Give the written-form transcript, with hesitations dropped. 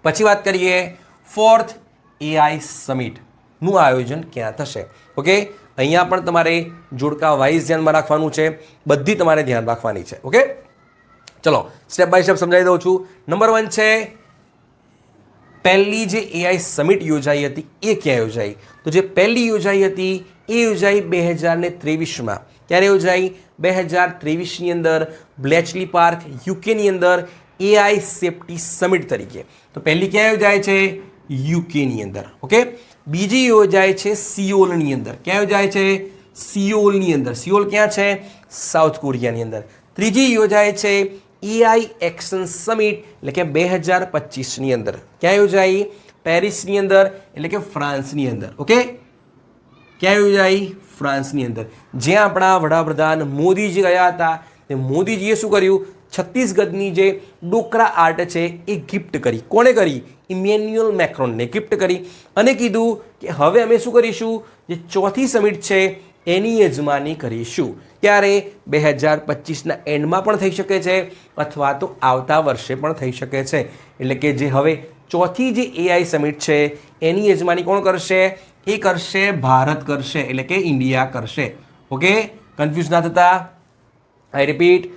પછી વાત કરીએ 4th AI સમિટનું આયોજન ક્યાં થશે. ઓકે, અહીંયા પણ તમારે જોડકા વાઇઝ ધ્યાનમાં રાખવાનું છે, બધી તમારે ધ્યાન રાખવાની છે. ઓકે, ચલો સ્ટેપ બાય સ્ટેપ સમજાવી દઉં છું. નંબર 1 છે પહેલી જે AI સમિટ યોજાઈ હતી એ ક્યાં યોજાઈ? તો જે પહેલી યોજાઈ હતી એ યોજાઈ 2023માં. ક્યારે યોજાઈ? 2023ની અંદર બ્લેચલી પાર્ક યુકેની અંદર AI સેફ્ટી સમિટ તરીકે. તો પહેલી ક્યાં યોજાય છે? યુકેની અંદર. ઓકે, બીજી યોજાય છે સિયોલની અંદર. ક્યાં યોજાય છે? સિયોલની અંદર. સિયોલ ક્યાં છે? સાઉથ કોરિયાની અંદર. ત્રીજી યોજાય છે AI એક્શન સમિટ એટલે કે 2025ની અંદર. ક્યાં યોજાઈ? પેરિસની અંદર એટલે કે ફ્રાન્સની અંદર. ઓકે, ક્યાં યોજાઈ? ફ્રાન્સની અંદર, જ્યાં આપણા વડાપ્રધાન મોદીજી ગયા હતા. તે મોદીજીએ શું કર્યું? છત્તીસગઢની જે ડોકરા આર્ટ છે એ ગિફ્ટ કરી. કોણે કરી? ઇમેન્યુઅલ મેક્રોનને ગિફ્ટ કરી અને કીધું કે હવે અમે શું કરીશું? જે ચોથી સમિટ છે એની યજમાની કરીશું. ત્યારે 2025ના એન્ડમાં પણ થઈ શકે છે અથવા તો આવતા વર્ષે પણ થઈ શકે છે. એટલે કે જે હવે ચોથી જે AI સમિટ છે એની યજમાની કોણ કરશે? એ કરશે ભારત કરશે, એટલે કે ઇન્ડિયા કરશે. ઓકે, કન્ફ્યુઝ ના થતા. આઈ રિપીટ,